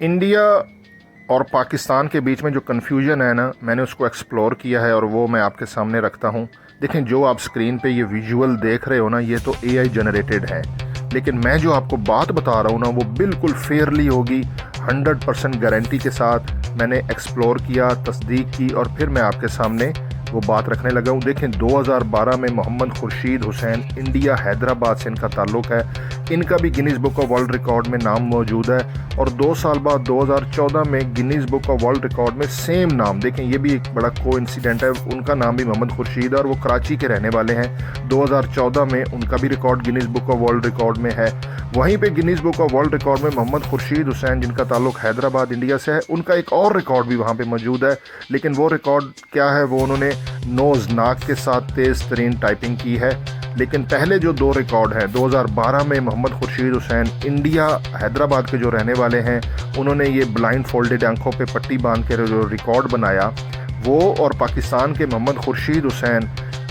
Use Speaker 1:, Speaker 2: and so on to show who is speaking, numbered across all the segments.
Speaker 1: India और पाकिस्तान के बीच में जो कन्फ्यूजन है ना, मैंने उसको एक्सप्लोर किया है और वो मैं आपके सामने रखता हूँ। देखें, जो आप स्क्रीन पे ये विजुअल देख रहे हो ना, ये तो एआई जनरेटेड है, लेकिन मैं जो आपको बात बता रहा हूँ ना, वो बिल्कुल फेयरली होगी, 100% गारंटी के साथ। मैंने एक्सप्लोर किया, तस्दीक की और फिर मैं आपके सामने वो बात रखने लगा हूँ। देखें, 2012 में मोहम्मद खुर्शीद हुसैन, इंडिया हैदराबाद से इनका ताल्लुक़ है। इनका भी Guinness book of world record में नाम मौजूद है और 2 साल बाद 2014 में Guinness book of world record में सेम नाम, देखें ये भी एक बड़ा कोइंसिडेंट है, उनका नाम भी मोहम्मद खुर्शीद है और वो कराची के रहने वाले हैं। 2014 में उनका भी record Guinness book of world record में है। वहीं पे Guinness book of world record में मोहम्मद खुर्शीद हुसैन, जिनका ताल्लुक़ हैदराबाद इंडिया से है, उनका एक और रिकॉर्ड भी वहाँ पे मौजूद है। लेकिन वो रिकॉर्ड क्या है, वो उन्होंने नोज़ नाक के साथ तेज़ तरीन टाइपिंग की है। लेकिन पहले जो 2 रिकॉर्ड हैं, 2012 में मोहम्मद खुर्शीद हुसैन, इंडिया हैदराबाद के जो रहने वाले हैं, उन्होंने ये ब्लाइंड फोल्डेड आंखों पे पट्टी बांध के जो रिकॉर्ड बनाया वो, और पाकिस्तान के मोहम्मद खुर्शीद हुसैन,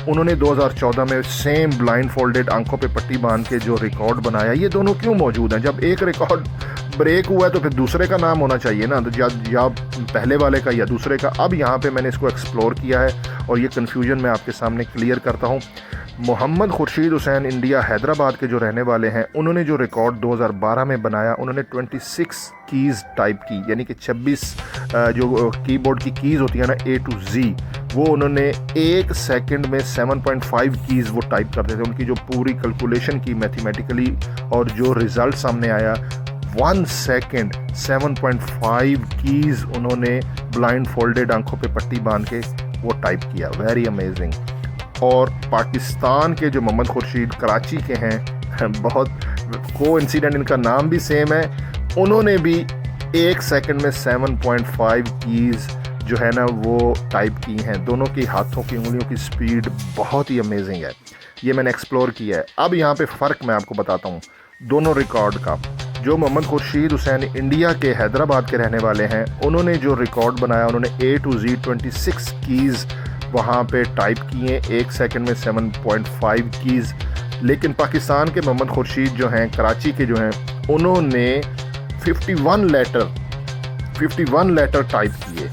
Speaker 1: उन्होंने 2014 में सेम ब्लाइंड फोल्डेड आंखों पे पट्टी बांध के जो रिकॉर्ड बनाया। ये दोनों क्यों मौजूद हैं? जब एक रिकॉर्ड ब्रेक हुआ है तो फिर दूसरे का नाम होना चाहिए ना, तो या पहले वाले का या दूसरे का। अब यहाँ पे मैंने इसको एक्सप्लोर किया है और ये कन्फ्यूजन मैं आपके सामने क्लियर करता हूँ। मोहम्मद खुर्शीद हुसैन, इंडिया हैदराबाद के जो रहने वाले हैं, उन्होंने जो रिकॉर्ड 2012 में बनाया, उन्होंने 26 कीज़ टाइप की, यानी कि 26 जो कीबोर्ड की कीज़ होती है ना, A to Z, वो उन्होंने 1 सेकंड में 7.5 कीज़ वो टाइप करते थे। उनकी जो पूरी कैलकुलेशन की मैथमेटिकली और जो रिज़ल्ट सामने आया, 1 सेकंड 7.5 कीज़ उन्होंने ब्लाइंड फोल्डेड आंखों पे पट्टी बांध के वो टाइप किया। Very amazing. और पाकिस्तान के जो मोहम्मद खुर्शीद कराची के हैं, बहुत कोइंसिडेंट, इनका नाम भी सेम है, उन्होंने भी 1 सेकंड में 7.5 कीज़ जो है ना वो टाइप की हैं। दोनों की हाथों की उंगलियों की स्पीड बहुत ही अमेजिंग है। ये मैंने एक्सप्लोर किया है। अब यहाँ पे फ़र्क मैं आपको बताता हूँ दोनों रिकॉर्ड का। जो मोहम्मद खुर्शीद हुसैन, इंडिया के हैदराबाद के रहने वाले हैं, उन्होंने जो रिकॉर्ड बनाया, उन्होंने A to Z 26 कीज़ वहाँ पे टाइप किए, 1 सेकंड में 7.5 कीज़। लेकिन पाकिस्तान के मोहम्मद खुर्शीद जो हैं, कराची के जो हैं, उन्होंने 51 लेटर टाइप किए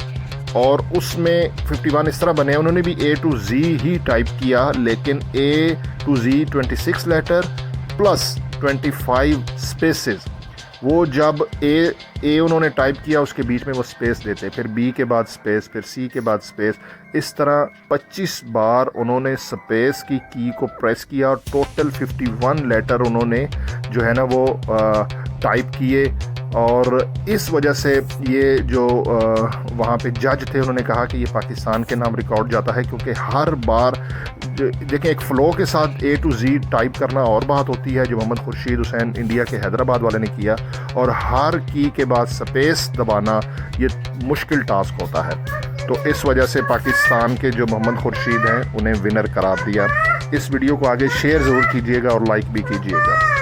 Speaker 1: और उसमें 51 इस तरह बने, उन्होंने भी A to Z ही टाइप किया, लेकिन A to Z 26 letter plus 25 spaces. वो जब ए उन्होंने टाइप किया, उसके बीच में वो स्पेस देते, फिर बी के बाद स्पेस, फिर सी के बाद स्पेस, इस तरह 25 बार उन्होंने स्पेस की को प्रेस किया और टोटल 51 लेटर उन्होंने जो है ना वो टाइप किए। और इस वजह से ये जो वहाँ पे जज थे, उन्होंने कहा कि ये पाकिस्तान के नाम रिकॉर्ड जाता है, क्योंकि हर बार देखें, एक फ़्लो के साथ A to Z टाइप करना और बात होती है, जो मोहम्मद खुर्शीद हुसैन, इंडिया के हैदराबाद वाले ने किया, और हर की के बाद स्पेस दबाना ये मुश्किल टास्क होता है। तो इस वजह से पाकिस्तान के जो मोहम्मद खुर्शीद हैं, उन्हें विनर करार दिया। इस वीडियो को आगे शेयर ज़रूर कीजिएगा और लाइक भी कीजिएगा।